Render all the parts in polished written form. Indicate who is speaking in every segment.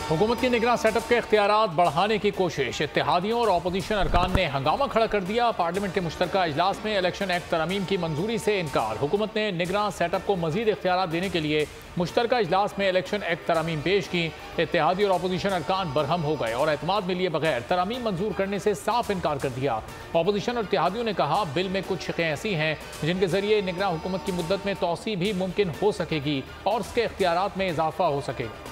Speaker 1: हुकूमत की निगरान सेटअप के इख्तियारात बढ़ाने की कोशिश। इत्तेहादियों और अपोजिशन अरकान ने हंगामा खड़ा कर दिया। पार्लियामेंट के मुश्तरका इजलास में इलेक्शन एक्ट तरमीम की मंजूरी से इनकार। हुकूमत ने निगरान सेटअप को मजीद इख्तियारात देने के लिए मुश्तरका इजलास में इलेक्शन एक्ट तरमीम पेश की। इत्तेहादी और अपोजिशन अरकान बरहम हो गए और एतमाद में लिए बगैर तरमीम मंजूर करने से साफ इनकार कर दिया। अपोजिशन और इत्तेहादियों ने कहा बिल में कुछ शिकें ऐसी हैं जिनके जरिए निगरान हुकूमत की मुद्दत में तोसी भी मुमकिन हो सकेगी और उसके इख्तियारात में इजाफा हो सकेगा।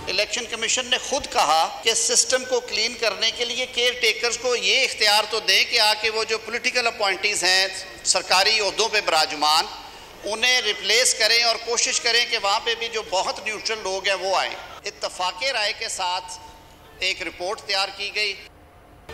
Speaker 2: इलेक्शन कमीशन ने खुद कहा कि सिस्टम को क्लीन करने के लिए केयर टेकर्स को ये इख्तियार तो दें कि आके वो जो पॉलिटिकल अपॉइंटीज हैं सरकारी ओहदों पे विराजमान उन्हें रिप्लेस करें और कोशिश करें कि वहाँ पे भी जो बहुत न्यूट्रल लोग हैं वो आए। इत्तफाक़े राय के साथ एक रिपोर्ट तैयार की गई।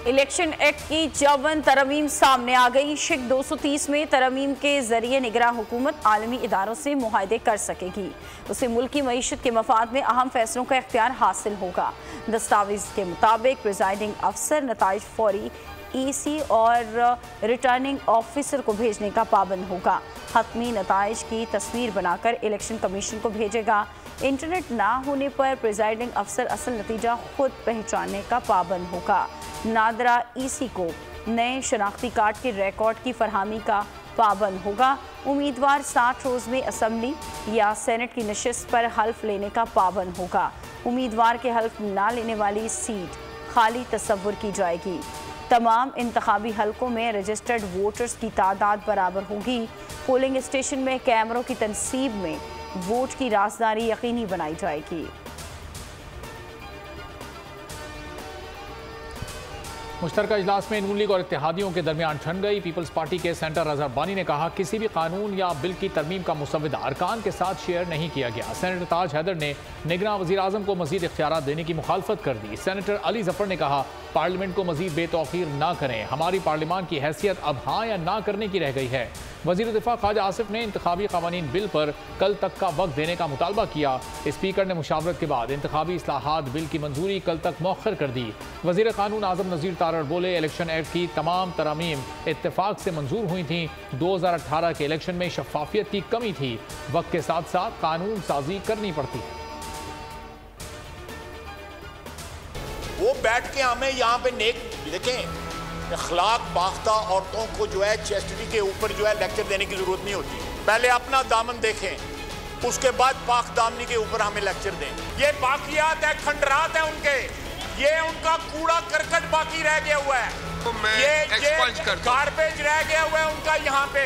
Speaker 3: इलेक्शन एक्ट की 54 तरमीम सामने आ गई। शिक 230 में तरमीम के जरिए निगरान हुकूमत आलमी इदारों से मुआहदे कर सकेगी। उसे मुल्की मईशत के मफाद में अहम फैसलों का इख्तियार हासिल होगा। दस्तावेज के मुताबिक प्रिजाइडिंग अफसर नताइज फौरी EC और रिटर्निंग ऑफिसर को भेजने का पाबंद होगा। हतमी नताइज की तस्वीर बनाकर इलेक्शन कमीशन को भेजेगा। इंटरनेट ना होने पर प्रिजाइडिंग अफसर असल नतीजा खुद पहचानने का पाबंद होगा। नादरा EC को नए शनाख्ती कार्ड के रिकॉर्ड की फरहमी का पाबंद होगा। उम्मीदवार 60 रोज़ में असम्बली या सेनेट की नशिस्त पर हल्फ लेने का पाबंद होगा। उम्मीदवार के हल्फ ना लेने वाली सीट खाली तस्वुर की जाएगी। तमाम इंतखाबी हलकों में रजिस्टर्ड वोटर्स की तादाद बराबर होगी। पोलिंग स्टेशन में कैमरों की तनसीब में वोट की राजदारी यकीनी बनाई जाएगी।
Speaker 1: मुश्तरका इजलास में नून लीग और इत्तेहादियों के दरमियान ठन गई। पीपल्स पार्टी के सेंटर अजहर बानी ने कहा किसी भी कानून या बिल की तरमीम का मुसव्विदा अरकान के साथ शेयर नहीं किया गया। सेनेटर ताज हैदर ने निगरान वज़ीर आज़म को मजीद इख्तियारात देने की मुखालफत कर दी। सेनेटर अली जफर ने कहा पार्लियामेंट को मजीद बेतौकीर ना करें, हमारी पार्लियामान की हैसियत अब हाँ या ना करने की रह गई है। वज़ीर दिफा ख्वाजा आसिफ ने इंतखाबी क़वानीन बिल पर कल तक का वक्त देने का मुतालबा किया। स्पीकर ने मुशावरत के बाद इंतखाबी इस्लाहात बिल की मंजूरी कल तक मौखर कर दी। वज़ीर कानून आज़म नज़ीर तारड़ बोले इलेक्शन एक्ट की तमाम तरमीम इत्तेफाक से मंजूर हुई थी। 2018 के इलेक्शन में शफाफियत की कमी थी। वक्त के साथ साथ कानून साजी करनी पड़ती है।
Speaker 4: वो बैठ के हमें यहाँ पे नेक देखें अखलाक बाख्ता औरतों को जो है चेस्टिटी के ऊपर जो है लेक्चर देने की जरूरत नहीं होती। पहले अपना दामन देखें, उसके बाद पाक दामनी के ऊपर हमें लेक्चर दें। ये बाकियात है, खंडरात है उनके, ये उनका कूड़ा करकट बाकी रह गया हुआ है, तो ये गार्बेज रह गया हुआ है उनका यहाँ पे।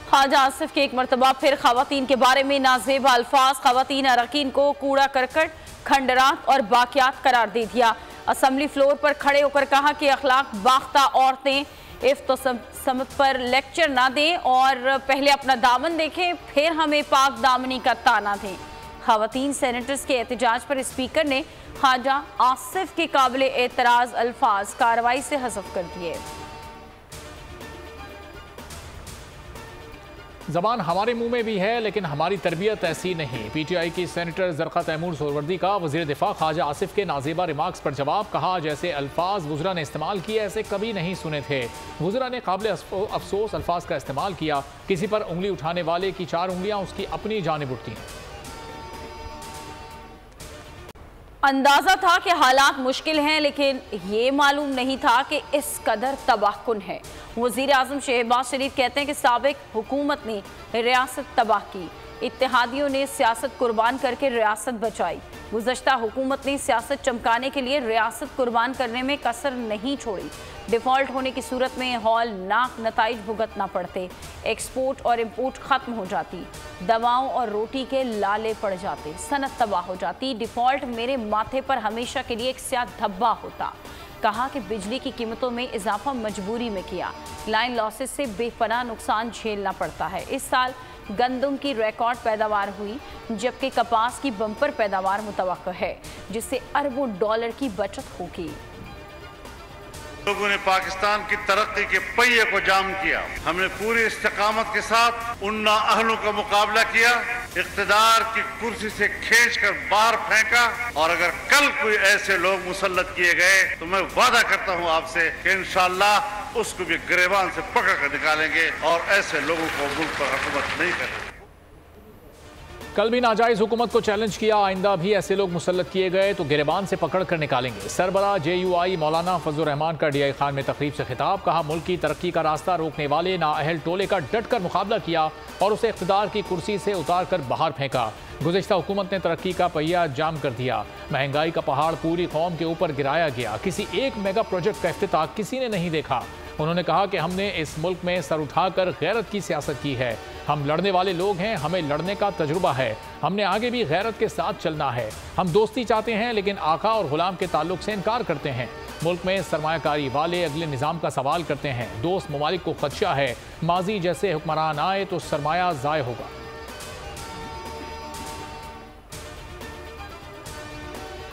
Speaker 3: ख्वाजा आसिफ के एक मरतबा फिर खवातीन के बारे में नाजेबा अल्फाज। खवातीन अरकान को कूड़ा करकट, खंडरात और बाकियात करार दे दिया। असम्बली फ्लोर पर खड़े होकर कहा कि अखलाक बाख्ता औरतें इफ्तिसामत पर लेक्चर ना दें और पहले अपना दामन देखें, फिर हमें पाक दामनी का ताना दें। खवातीन सेनेटर्स के एहतजाज पर स्पीकर ने ख्वाजा आसिफ के काबिल एतराज़ अल्फाज कार्रवाई से हज़फ कर दिए।
Speaker 1: ज़बान हमारे मुंह में भी है लेकिन हमारी तरबियत ऐसी नहीं। PTI की सेनेटर ज़रक़ा तैमूर सोहरवर्दी का वज़ीर दिफा ख्वाजा आसिफ के नाजेबा रिमार्क्स पर जवाब। कहा जैसे अल्फाज वज़रा ने इस्तेमाल किए ऐसे कभी नहीं सुने थे। वज़रा ने काबिल अफसोस अल्फाज का इस्तेमाल किया। किसी पर उंगली उठाने वाले की 4 उंगलियाँ उसकी अपनी जानिब उठती हैं।
Speaker 3: अंदाजा था कि हालात मुश्किल हैं लेकिन ये मालूम नहीं था कि इस कदर तबाहकुन है। वज़ीर आज़म शहबाज शरीफ कहते हैं कि साबिक हुकूमत ने रियासत तबाह की, इत्तेहादियों ने सियासत कुर्बान करके रियासत बचाई। गुज़श्ता हुकूमत ने सियासत चमकाने के लिए रियासत कुर्बान करने में कसर नहीं छोड़ी। डिफ़ॉल्ट होने की सूरत में हौलनाक नताइज भुगतना पड़ते, एक्सपोर्ट और इम्पोर्ट ख़त्म हो जाती, दवाओं और रोटी के लाले पड़ जाते, सनत तबाह हो जाती। डिफ़ॉल्ट मेरे माथे पर हमेशा के लिए एक स्याह धब्बा होता। कहा कि बिजली की कीमतों में इजाफा मजबूरी में किया, लाइन लॉसेस से बेपनाह नुकसान झेलना पड़ता है। इस साल गंदम की रिकॉर्ड पैदावार हुई जबकि कपास की बम्पर पैदावार मुतवक्को है जिससे अरबों डॉलर की बचत होगी।
Speaker 5: लोगों ने पाकिस्तान की तरक्की के पहिए को जाम किया। हमने पूरी इस्तिकामत के साथ उन नाअहलों का मुकाबला किया, इख्तिदार की कुर्सी से खींचकर बाहर फेंका। और अगर कल कोई ऐसे लोग मुसल्लत किए गए तो मैं वादा करता हूं आपसे कि इंशाअल्लाह उसको भी गिरेबान से पकड़ कर निकालेंगे और ऐसे लोगों को मुल्क पर हुकूमत नहीं करेंगे।
Speaker 1: कल भी नाजायज हुकूमत को चैलेंज किया, आइंदा भी ऐसे लोग मुसल्लत किए गए तो गिरेबान से पकड़ कर निकालेंगे। सरबरा JUI मौलाना फजलुर रहमान का DI खान में तकरीब से खिताब, कहा मुल्क की तरक्की का रास्ता रोकने वाले नाअहल टोले का डट कर मुकाबला किया और उसे इख्तिदार की कुर्सी से उतार कर बाहर फेंका। गुज़िश्ता हुकूमत ने तरक्की का पहिया जाम कर दिया, महंगाई का पहाड़ पूरी कौम के ऊपर गिराया गया, किसी एक मेगा प्रोजेक्ट का इफ्तिताह किसी ने नहीं देखा। उन्होंने कहा कि हमने इस मुल्क में सर उठाकर गैरत की सियासत की है, हम लड़ने वाले लोग हैं, हमें लड़ने का तजुर्बा है, हमने आगे भी गैरत के साथ चलना है। हम दोस्ती चाहते हैं लेकिन आका और गुलाम के ताल्लुक से इनकार करते हैं। मुल्क में सरमायाकारी वाले अगले निज़ाम का सवाल करते हैं, दोस्त ममालिक को खदशा है, माजी जैसे हुक्मरान आए तो सरमाया ज़ाय होगा।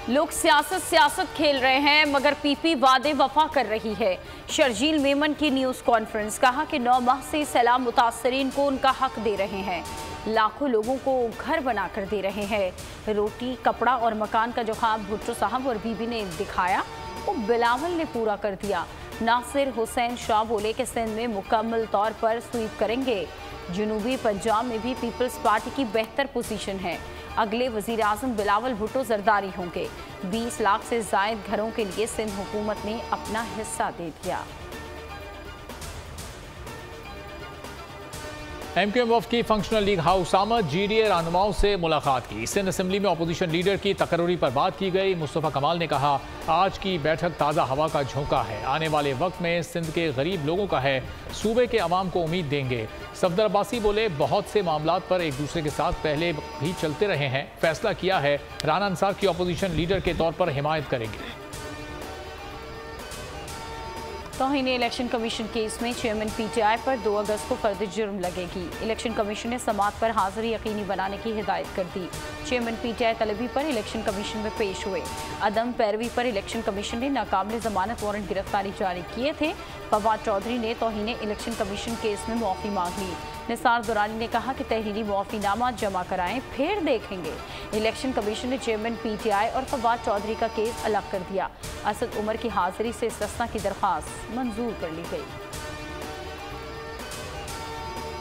Speaker 3: लोग सियासत खेल रहे हैं मगर PP वादे वफा कर रही है। शर्जील मेमन की न्यूज़ कॉन्फ्रेंस, कहा कि 9 माह से सैलाब मुतासरीन को उनका हक दे रहे हैं, लाखों लोगों को घर बना कर दे रहे हैं। रोटी, कपड़ा और मकान का जो ख्वाब भुट्टो साहब और बीबी ने दिखाया वो बिलावल ने पूरा कर दिया। नासिर हुसैन शाह बोले कि सिंध में मुकम्मल तौर पर स्वीप करेंगे। जनूबी पंजाब में भी पीपल्स पार्टी की बेहतर पोजीशन है, अगले वजीर आजम बिलावल भुट्टो जरदारी होंगे। 20 लाख से जायद घरों के लिए सिंध हुकूमत ने अपना हिस्सा दे दिया।
Speaker 1: MQM वफ़द की फंक्शनल लीग हाउस आमद, GDA रहनुमाओं से मुलाकात की। सिंध असम्बली में अपोजिशन लीडर की तकर्री पर बात की गई। मुस्तफ़ा कमाल ने कहा आज की बैठक ताज़ा हवा का झोंका है, आने वाले वक्त में सिंध के गरीब लोगों का है, सूबे के अवाम को उम्मीद देंगे। सफदर अब्बासी बोले बहुत से मामलात पर एक दूसरे के साथ पहले भी चलते रहे हैं, फैसला किया है राना अंसार की अपोजिशन लीडर के तौर पर हिमायत करेंगे।
Speaker 3: तौहीन इलेक्शन कमीशन केस में चेयरमैन PTI पर 2 अगस्त को फर्द जुर्म लगेगी। इलेक्शन कमीशन ने समाअत पर हाजिरी यकीनी बनाने की हिदायत कर दी। चेयरमैन PTI तलबी पर इलेक्शन कमीशन में पेश हुए। अदम पैरवी पर इलेक्शन कमीशन ने नाकाबिल जमानत वारंट गिरफ्तारी जारी किए थे। फवाद चौधरी ने तौहीन इलेक्शन कमीशन केस में मुआफ़ी मांग ली। निसार दुरानी ने कहा कि तहरीरी मुआफ़ीनामा जमा कराएं फिर देखेंगे। इलेक्शन कमीशन ने चेयरमैन PTI और फवाद चौधरी का केस अलग कर दिया। असद उमर की हाजिरी से इस्तिस्ना की दरख्वास्त मंजूर कर ली गई।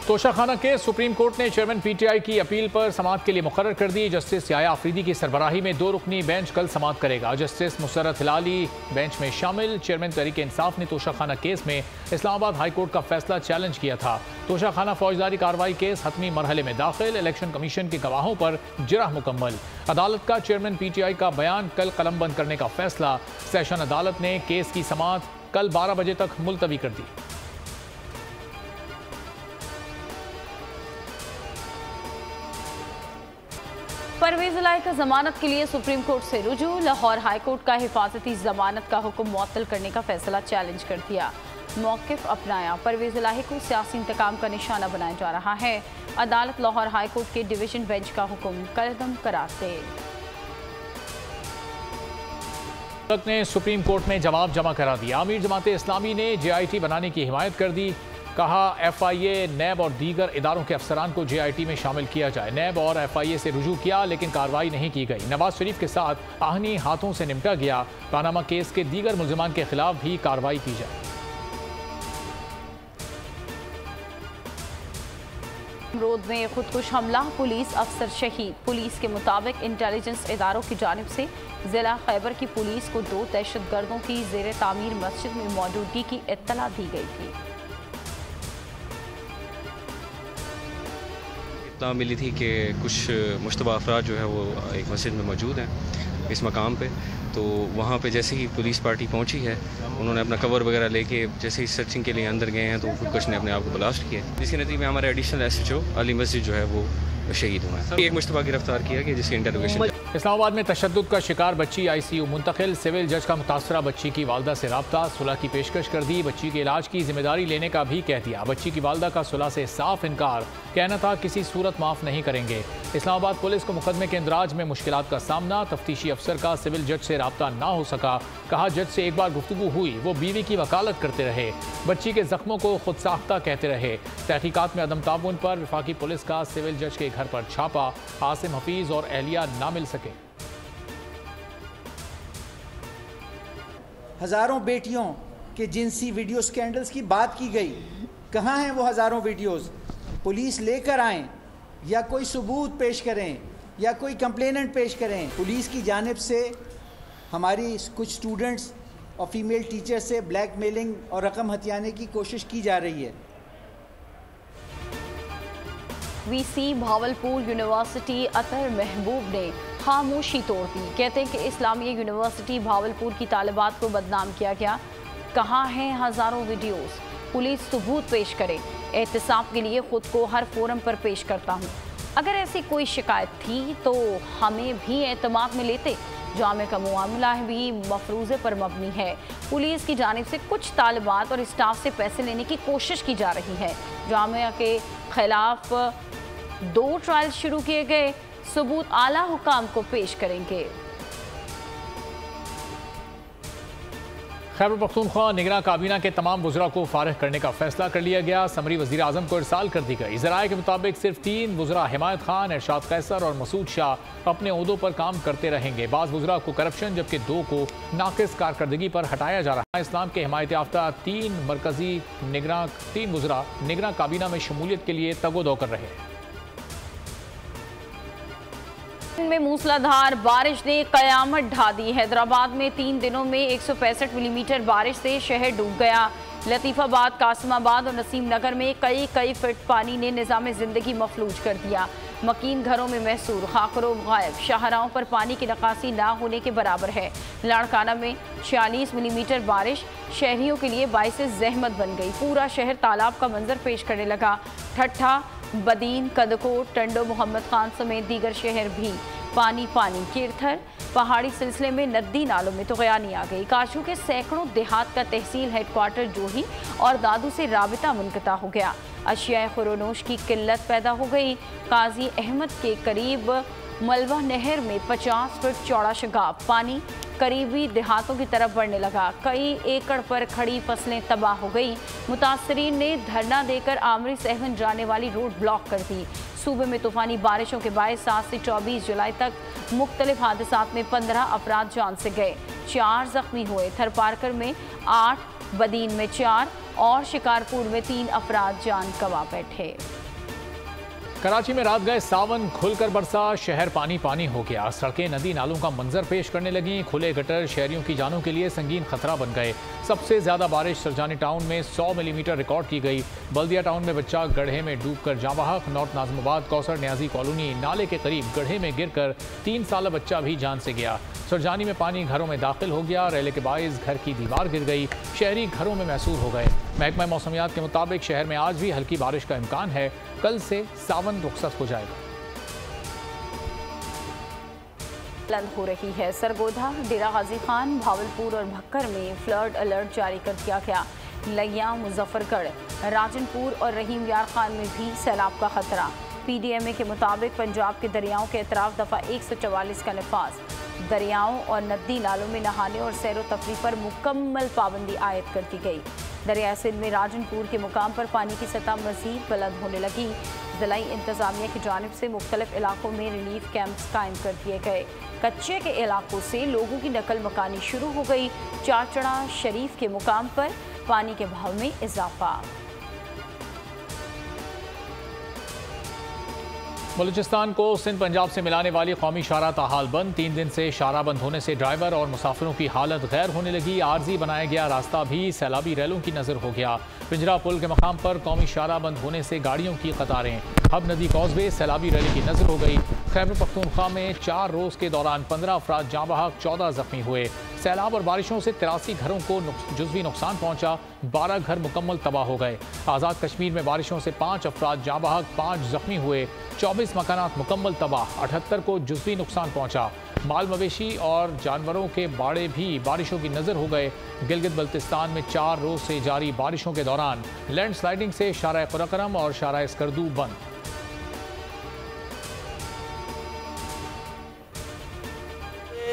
Speaker 1: तोशाखाना केस सुप्रीम कोर्ट ने चेयरमैन PTI की अपील पर समाअत के लिए मुकर्रर कर दी। जस्टिस याया आफरीदी की सरबराही में 2 रुकनी बेंच कल समाअत करेगा। जस्टिस मुसर्रत हिलाली बेंच में शामिल। चेयरमैन तहरीक इंसाफ ने तोशाखाना केस में इस्लामाबाद हाई कोर्ट का फैसला चैलेंज किया था। तोशाखाना फौजदारी कार्रवाई केस हतमी मरहले में दाखिल। इलेक्शन कमीशन के गवाहों पर जिरह मुकम्मल। अदालत का चेयरमैन PTI का बयान कल कलमबंद करने का फैसला। सेशन अदालत ने केस की समाअत कल 12 बजे तक मुलतवी कर दी।
Speaker 3: परवेज इलाही का जमानत के लिए सुप्रीम कोर्ट से रुजू। लाहौर हाई कोर्ट का हिफाजती जमानत का हुक्म मुअत्तल करने का फैसला चैलेंज कर दिया। मौक़िफ़ अपनाया, परवेज इलाही को सियासी इंतकाम का निशाना बनाया जा रहा है। अदालत लाहौर हाई कोर्ट के डिवीजन बेंच का हुक्म कलअदम करार दे।
Speaker 1: ने सुप्रीम कोर्ट में जवाब जमा करा दिया। आमीर जमाते इस्लामी ने JIT बनाने की हिमायत कर दी। कहा FIA, NAB और दीगर इदारों के अफसरान को JIT में शामिल किया जाए। NAB और FIA से रुजू किया लेकिन कार्रवाई नहीं की गई। नवाज शरीफ के साथ आहनी हाथों से निपटा गया। पानामा केस के दीगर मुल्जिमान के खिलाफ भी कार्रवाई की जाए।
Speaker 3: रोड में खुदकुश हमला, पुलिस अफसर शहीद। पुलिस के मुताबिक इंटेलिजेंस इदारों की जानिब से जिला खैबर की पुलिस को 2 दहशतगर्दों की ज़ेर तामीर मस्जिद में मौजूदगी की इत्तला दी गई थी।
Speaker 6: इत्तला मिली थी कि कुछ मुश्तबा अफराद जो है वो एक मस्जिद में मौजूद हैं इस मकाम पे, तो वहाँ पे जैसे ही पुलिस पार्टी पहुँची है उन्होंने अपना कवर वगैरह लेके जैसे ही सर्चिंग के लिए अंदर गए हैं तो खुदकुश ने अपने आप को ब्लास्ट किया, जिसके नतीजे में हमारे एडिशनल SHO अली मस्जिद जो है वो शहीद हुआ है। एक मुश्तबा गिरफ्तार किया गया जिसकी इंटरोगेशन।
Speaker 1: इस्लामाबाद में तशद्दुद का शिकार बच्ची ICU मुंतकिल। सिविल जज का मुतासरा बच्ची की वालदा से राब्ता, सुलह की पेशकश कर दी। बच्ची के इलाज की जिम्मेदारी लेने का भी कह दिया। बच्ची की वालदा का सुलह से साफ इनकार, कहना था किसी सूरत माफ़ नहीं करेंगे। इस्लामाबाद पुलिस को मुकदमे के इंदराज में मुश्किलात का सामना। तफ्तीशी अफसर का सिविल जज से राब्ता ना हो सका। कहा जज से एक बार गुफ्तगू हुई, वो बीवी की वकालत करते रहे। बच्ची के जख्मों को खुद साख्ता कहते रहे। तहकीकात में अदम ताउन पर वफाकी पुलिस का सिविल जज के घर पर छापा। आसिम हफीज और एहलिया ना मिल सके।
Speaker 7: हज़ारों बेटियों के जिनसी वीडियो स्कैंडल्स की बात की गई, कहाँ हैं वो हज़ारों वीडियोस? पुलिस लेकर आएँ, या कोई सबूत पेश करें या कोई कंप्लेनेंट पेश करें। पुलिस की जानिब से हमारी कुछ स्टूडेंट्स और फीमेल टीचर से ब्लैकमेलिंग और रकम हथियाने की कोशिश की जा रही है।
Speaker 3: वीसी भावलपुर यूनिवर्सिटी अतर महबूब ने खामोशी तोड़ दी। कहते हैं कि इस्लामिया यूनिवर्सिटी भावलपुर की तालिबात को बदनाम किया गया। कहाँ हैं हजारों वीडियोस? पुलिस सबूत पेश करे। एहतसाब के लिए खुद को हर फोरम पर पेश करता हूँ। अगर ऐसी कोई शिकायत थी तो हमें भी एतमाद में लेते। जामे का मामला भी मफरूज़े पर मबनी है। पुलिस की जानिब से कुछ तालिबात और स्टाफ से पैसे लेने की कोशिश की जा रही है। जामिया के खिलाफ 2 ट्रायल शुरू किए गए। सबूत आला हुकाम को पेश करेंगे।
Speaker 1: खैबर पख्तूनख्वा निगरां काबीना के तमाम वज़रा को फारिग करने का फैसला कर लिया गया। समरी वज़ीर आज़म को इरसाल कर दी गई। ज़राए के मुताबिक सिर्फ 3 वज़रा हिमायत खान, इरशाद कैसर और मसूद शाह अपने ओहदों पर काम करते रहेंगे। बाज़ वज़रा को करप्शन जबकि 2 को नाक़िस कारकर्दगी पर हटाया जा रहा है। इस्लाम के हिमायत याफ्ता 3 वज़रा निगरां काबीना में शमूलियत के लिए तगोदो कर रहे हैं।
Speaker 3: में मूसलाधार बारिश ने कयामत ढा दी। हैदराबाद में 3 दिनों में 165 मिलीमीटर बारिश से शहर डूब गया। लतीफ़ाबाद, कासिमाबाद और नसीम नगर में कई फीट पानी ने निज़ाम ज़िंदगी मफलूज कर दिया। मकीन घरों में महसूर, खाकरों गायब। शाहराहों पर पानी की निकासी ना होने के बराबर है। लाड़काना में 46 मिलीमीटर बारिश शहरियों के लिए बाइस ज़हमत बन गई। पूरा शहर तालाब का मंजर पेश करने लगा। ठट्ठा, बदीन, कदकोट, टंडो, मोहम्मद खान समेत दीगर शहर भी पानी। कीरथर पहाड़ी सिलसिले में नदी नालों में तुग़यानी आ गई। काशू के सैकड़ों देहात का तहसील हेडक्वार्टर जोही और दादू से राबिता मुनक़ता हो गया। अशिया खुरोनोश की किल्लत पैदा हो गई। काजी अहमद के करीब मलबा नहर में 50 फीट चौड़ा शगाब। पानी करीबी देहातों की तरफ बढ़ने लगा। कई एकड़ पर खड़ी फसलें तबाह हो गई। मुतासरीन ने धरना देकर आमरी सहवन जाने वाली रोड ब्लॉक कर दी। सूबे में तूफानी बारिशों के बायस 7 से 24 जुलाई तक मुख्तलिफ हादसात में 15 अफराद जान से गए, 4 जख्मी हुए। थरपारकर में 8, बदीन में 4 और शिकारपुर में 3 अफराद जान गंवा बैठे।
Speaker 1: कराची में रात गए सावन खुलकर बरसा, शहर पानी पानी हो गया। सड़कें नदी नालों का मंजर पेश करने लगी। खुले गटर शहरियों की जानों के लिए संगीन खतरा बन गए। सबसे ज्यादा बारिश सरजानी टाउन में 100 मिलीमीटर रिकॉर्ड की गई। बल्दिया टाउन में बच्चा गड्ढे में डूबकर जाँ बहक। नॉर्थ नाज़िमाबाद कौसर न्याजी कॉलोनी नाले के करीब गड्ढे में गिरकर 3 साल बच्चा भी जान से गया। सरजानी में पानी घरों में दाखिल हो गया। रेले के बायस घर की दीवार गिर गई। शहरी घरों में महसूर हो गए। महकमा मौसमियात के मुताबिक शहर में आज भी हल्की बारिश का इम्कान है। कल से सावन रुखसत हो जाएगा।
Speaker 3: बुलंद हो रही है। सरगोधा, डेरा गाजी खान, भावलपुर और भक्कर में फ्लड अलर्ट जारी कर दिया गया। लिया, मुजफ्फरगढ़, राजनपुर और रहीम यार खान में भी सैलाब का खतरा। PDMA के मुताबिक पंजाब के दरियाओं के अतराफ दफ़ा 144 का नफाज। दरियाओं और नदी नालों में नहाने और सैर व तफरी पर मुकम्मल पाबंदी आयद कर दी गई। दरिया सिंध में राजनपुर के मुकाम पर पानी की सतह मज़ीद बुलंद होने लगी। ज़िलाई इंतज़ामिया की जानिब से मुख्तलिफ इलाकों में रिलीफ कैंप्स कायम कर दिए गए। कच्चे के इलाकों से लोगों की नकल मकानी शुरू हो गई। चाचड़ा शरीफ के मुकाम पर पानी के बहाव में इजाफा।
Speaker 1: बलूचिस्तान को सिंध पंजाब से मिलाने वाली कौमी शाहराह ताहाल बंद। 3 दिन से शाहराह बंद होने से ड्राइवर और मुसाफिरों की हालत गैर होने लगी। आर्जी बनाया गया रास्ता भी सैलाबी रैलों की नजर हो गया। पिंजरा पुल के मकाम पर कौमी शाहराह बंद होने से गाड़ियों की कतारें। हब नदी कॉजवे सैलाबी रैली की नजर हो गई। खैबर पख्तूनख्वा में 4 रोज के दौरान 15 अफराद जाँ बहक, 14 जख्मी हुए। सैलाब और बारिशों से 83 घरों को जुज़वी नुकसान पहुंचा। 12 घर मुकम्मल तबाह हो गए। आज़ाद कश्मीर में बारिशों से 5 अफराद जाँ बहक, 5 जख्मी हुए। 24 मकानात मुकम्मल तबाह, 78 को जुज़वी नुकसान पहुंचा। माल मवेशी और जानवरों के बाड़े भी बारिशों की नज़र हो गए। गिलगित बल्तिस्तान में 4 रोज से जारी बारिशों के दौरान लैंड स्लाइडिंग से शारा कुरकरम और शारा स्कर्दू बंद।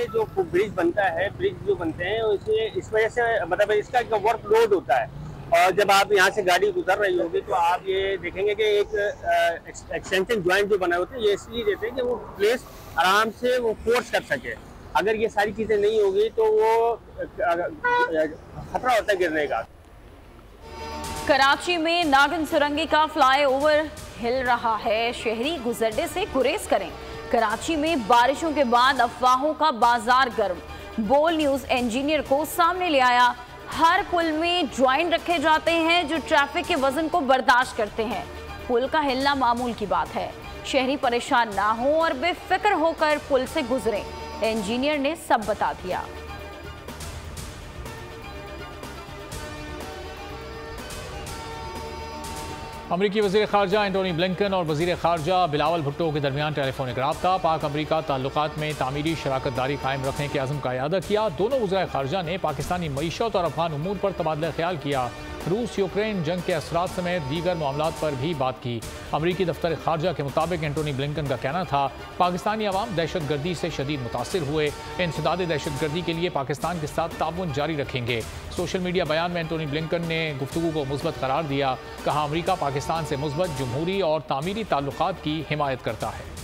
Speaker 8: जो ब्रिज बनता है, ब्रिज जो बनते हैं इस वजह से मतलब इसका वर्क लोड होता है। और जब आप यहाँ से गाड़ी गुजर रही होगी तो आप ये देखेंगे कि एक एक्सटेंशन जॉइंट जो बनाए होते हैं ये इसलिए देते हैं कि वो प्लेस आराम से वो फोर्स कर सके। अगर ये सारी चीज़ें नहीं होगी तो वो खतरा होता है गिरने का।
Speaker 3: कराची में नागन सुरंगी का फ्लाईओवर हिल रहा है, शहरी गुजरने से गुरेज करें। कराची में बारिशों के बाद अफवाहों का बाजार गर्म। बोल न्यूज इंजीनियर को सामने ले आया। हर पुल में ज्वाइन रखे जाते हैं जो ट्रैफिक के वजन को बर्दाश्त करते हैं। पुल का हिलना मामूल की बात है। शहरी परेशान ना हो और बेफिक्र होकर पुल से गुजरें। इंजीनियर ने सब बता दिया।
Speaker 1: अमरीकी वज़ीर ख़ारजा एंटोनी ब्लिंकन और वज़ीर ख़ारजा बिलावल भुट्टो के दरमियान टेलीफोनिक रब्ता। पाक अमरीका ताल्लुकात में तामीरी शराकत दारी कायम रखने के अज़्म का इयादा किया। दोनों वज़ीर ख़ारजा ने पाकिस्तानी मईशत और अफगान उमूर पर तबादला ख्याल किया। रूस यूक्रेन जंग के असरात समेत दीगर मामलात पर भी बात की। अमरीकी दफ्तर ख़ारजा के मुताबिक एंटोनी ब्लिंकन का कहना था पाकिस्तानी अवाम दहशत गर्दी से शदीद मुतासिर हुए। इंसदाद दहशत गर्दी के लिए पाकिस्तान के साथ ताउन जारी रखेंगे। सोशल मीडिया बयान में एंटोनी ब्लिंकन ने गुफ्तगू को मुस्बत करार दिया। कहा अमरीका पाकिस्तान से मुस्बत जमहूरी और तामीरी ताल्लुकात की हिमायत करता है।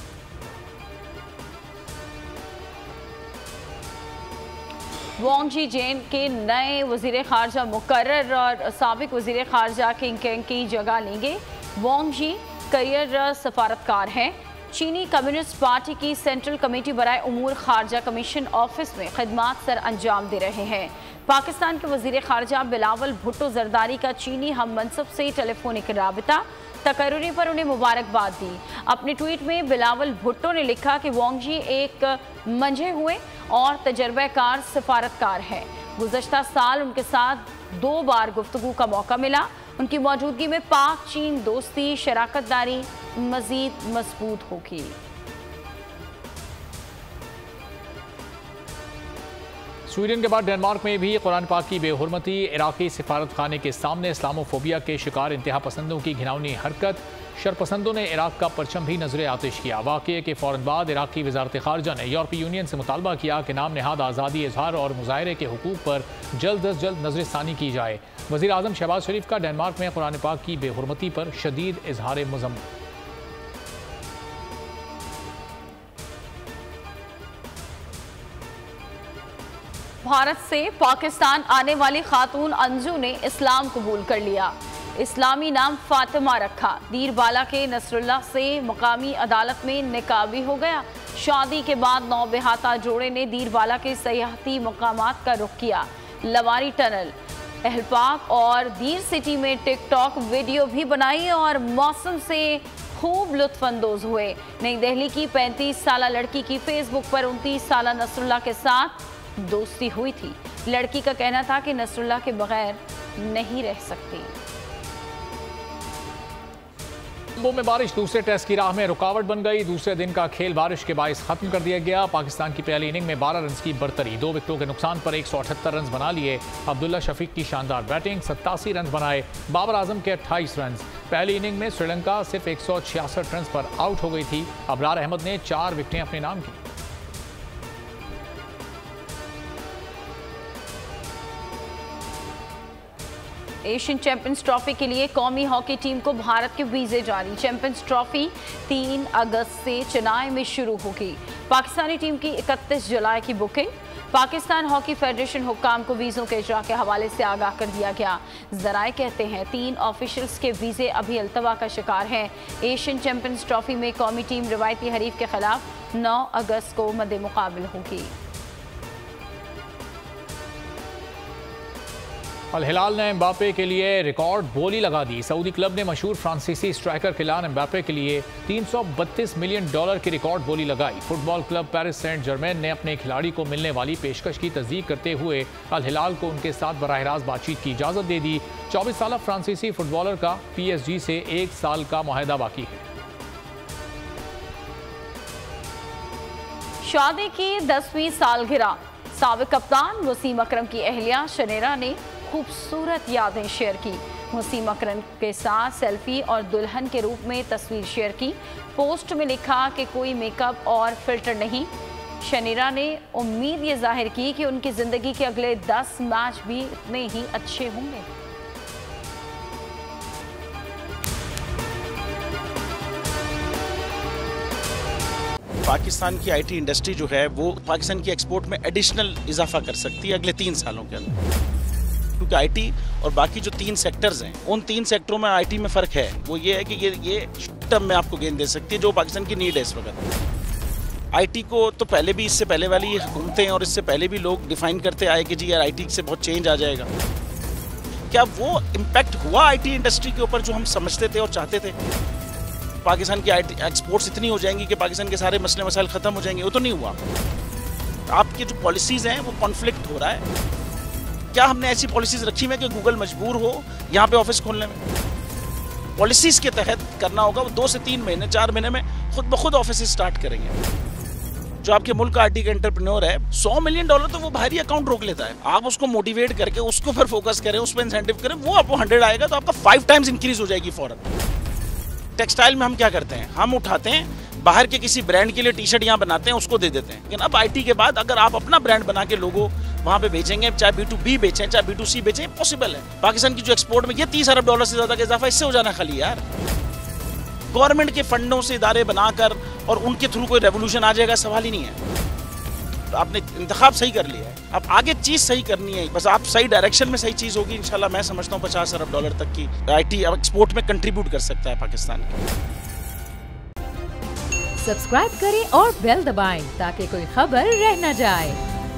Speaker 3: वांग जी जेन के नए वज़ीर ख़ारजा मुकर्रर और साबिक वज़ीर ख़ारजा किंग केंग की जगह लेंगे। वांग जी करियर सफारतकार हैं। चीनी कम्युनिस्ट पार्टी की सेंट्रल कमेटी बराए उमूर ख़ारजा कमीशन ऑफिस में खिदमात सर अंजाम दे रहे हैं। पाकिस्तान के वज़ीर ख़ारजा बिलावल भुट्टो जरदारी का चीनी हम मनसब से टेलीफोनिक राबिता। तकर्री पर उन्हें मुबारकबाद दी। अपने ट्वीट में बिलावल भुट्टो ने लिखा कि वांग जी एक मंझे हुए और तजर्बाकार सफारतकार है। गुज़श्ता साल उनके साथ 2 बार गुफ्तगू का मौका मिला। उनकी मौजूदगी में पाक चीन दोस्ती शराकत दारी मज़ीद मजबूत होगी।
Speaker 1: स्वीडन के बाद डेनमार्क में भी कुरान पाक की बेहुरमती। इराकी सिफारत खाने के सामने इस्लामोफोबिया के शिकार इंतहा पसंदों की घिनौनी हरकत। शरपसंदों ने इराक का परचम भी नजर आतिश किया। वाक़े के फ़ौरन बाद इराकी वज़ारत ख़ारजा ने यूरोपीय यूनियन से मुतालबा किया कि नाम नहाद आज़ादी इजहार और मुज़ाहरे के हुकूक पर जल्द अज जल्द नज़रसानी की जाए। वज़ीर आज़म शहबाज शरीफ का डेनमार्क में कुरान पाक की बेहुरमती पर शदीद इजहार मज़म्मत।
Speaker 3: भारत से पाकिस्तान आने वाली खातून अंजू ने इस्लाम कबूल कर लिया। इस्लामी नाम फातिमा रखा। दीरबाला के नसरुल्लाह से मकामी अदालत में निकाह भी हो गया। शादी के बाद 9 बेहाता जोड़े ने दीरबाला के सयाहती मकामात का रुख किया। लवारी टनल, अहलपाक और दीर सिटी में टिकटॉक वीडियो भी बनाई और मौसम से खूब लुत्फानंदोज हुए। नई दिल्ली की 35 साला लड़की की फेसबुक पर 29 साला नसरुल्लाह के साथ दोस्ती हुई थी। लड़की का कहना था कि नसरुल्लाह के बगैर नहीं रह सकती।
Speaker 1: में बारिश दूसरे टेस्ट की राह में रुकावट बन गई। दूसरे दिन का खेल बारिश के बायस खत्म कर दिया गया। पाकिस्तान की पहली इनिंग में 12 रन की बरतरी। 2 विकेटों के नुकसान पर 178 रन बना लिए। अब्दुल्ला शफीक की शानदार बैटिंग, 87 रन बनाए। बाबर आजम के 28 रन। पहली इनिंग में श्रीलंका सिर्फ 166 रन पर आउट हो गई थी। अबरार अहमद ने 4 विकेटें अपने नाम की।
Speaker 3: एशियन चैंपियंस ट्रॉफी के लिए कौमी हॉकी टीम को भारत के वीजे जारी। चैंपियंस ट्रॉफी 3 अगस्त से चेन्नई में शुरू होगी। पाकिस्तानी टीम की 31 जुलाई की बुकिंग। पाकिस्तान हॉकी फेडरेशन हुक्काम को वीज़ों के इजरा के हवाले से आगाह कर दिया गया। जराए कहते हैं 3 ऑफिशियल्स के वीज़े अभी अल्तवा का शिकार हैं। एशियन चैंपियंस ट्रॉफी में कौमी टीम रिवायती हरीफ के खिलाफ 9 अगस्त को मद्दे मुकाबिल होगी।
Speaker 1: अल हिलाल ने एम्बापे के लिए रिकॉर्ड बोली लगा दी। सऊदी क्लब ने मशहूर फ्रांसीसी स्ट्राइकर किलियन एम्बापे के लिए $332 मिलियन की रिकॉर्ड बोली लगाई। Football club Paris Saint Germain ने अपने खिलाड़ी को मिलने वाली पेशकश की तस्दीक करते हुए अल हिलाल को उनके साथ बराह रास्त बातचीत की इजाज़त दे दी। 24 साला फ्रांसीसी फुटबॉलर का PSG से 1 साल का मुआहदा बाकी है।
Speaker 3: शादी की 10वीं सालगिरह। साबिक कप्तान वसीम अकरम की अहलिया शनेरा ने खूबसूरत यादें शेयर की। वसीम अकरम के साथ सेल्फी और दुल्हन के रूप में तस्वीर शेयर की। पोस्ट में लिखा कि कोई मेकअप और फिल्टर नहीं। शनेरा ने उम्मीद ये जाहिर की कि उनकी ज़िंदगी के अगले 10 मैच भी इतने ही अच्छे होंगे।
Speaker 9: पाकिस्तान की आईटी इंडस्ट्री जो है वो पाकिस्तान की एक्सपोर्ट में एडिशनल इजाफा कर सकती है अगले 3 सालों के अंदर, क्योंकि आईटी और बाकी जो 3 सेक्टर्स हैं उन 3 सेक्टरों में आईटी में फ़र्क है। वो ये है कि ये टर्म में आपको गेन दे सकती है, जो पाकिस्तान की नीड है इस वक्त। आईटी को तो पहले भी, इससे पहले वाली हुकूमतें और इससे पहले भी लोग डिफाइन करते आए कि जी यार आईटी से बहुत चेंज आ जाएगा। क्या वो इम्पैक्ट हुआ आईटी इंडस्ट्री के ऊपर जो हम समझते थे और चाहते थे? पाकिस्तान की आईटी एक्सपोर्ट्स इतनी हो जाएंगी कि पाकिस्तान के सारे मसले मसाइल ख़त्म हो जाएंगे, वो तो नहीं हुआ। आपकी जो पॉलिसीज़ हैं वो कॉन्फ्लिक्ट हो रहा है। क्या हमने ऐसी पॉलिसीज़ रखी हुई है कि गूगल मजबूर हो यहाँ पे ऑफिस खोलने में? पॉलिसीज़ के तहत करना होगा। वो 2 से 3 महीने 4 महीने में खुद ब खुद ऑफिस स्टार्ट करेंगे। जो आपके मुल्क का आईटी का एंटरप्रेन्योर है, $100 मिलियन तो वो बाहरी अकाउंट रोक लेता है। आप उसको मोटिवेट करके उसको फिर फोकस करें, उस पर इंसेंटिव करें, वो आपको 100 आएगा तो आपका 5 टाइम्स इंक्रीज हो जाएगी फौरन। टेक्सटाइल में हम क्या करते हैं, हम उठाते हैं बाहर के किसी ब्रांड के लिए टी शर्ट यहाँ बनाते हैं, उसको दे देते हैं। लेकिन अब आईटी के बाद अगर आप अपना ब्रांड बना के लोगो वहाँ पे बेचेंगे, चाहे B2B बेचें चाहे B2C बेचें, पॉसिबल है। पाकिस्तान की जो एक्सपोर्ट में ये $30 अरब से ज़्यादा का इजाफा इससे हो जाना खाली यार। गवर्नमेंट के फंडों से इदारे बनाकर और उनके थ्रू कोई रेवोल्यूशन आ जाएगा, सवाल ही नहीं है। तो आपने इंतखाब सही कर लिया है, अब आगे चीज़ सही करनी है, बस आप सही डायरेक्शन में सही चीज़ होगी इंशाल्लाह। मैं समझता हूँ $50 अरब तक की आईटी एक्सपोर्ट में कंट्रीब्यूट कर सकता है पाकिस्तान।
Speaker 10: सब्सक्राइब करें और बेल दबाएं ताकि कोई खबर रह न जाए।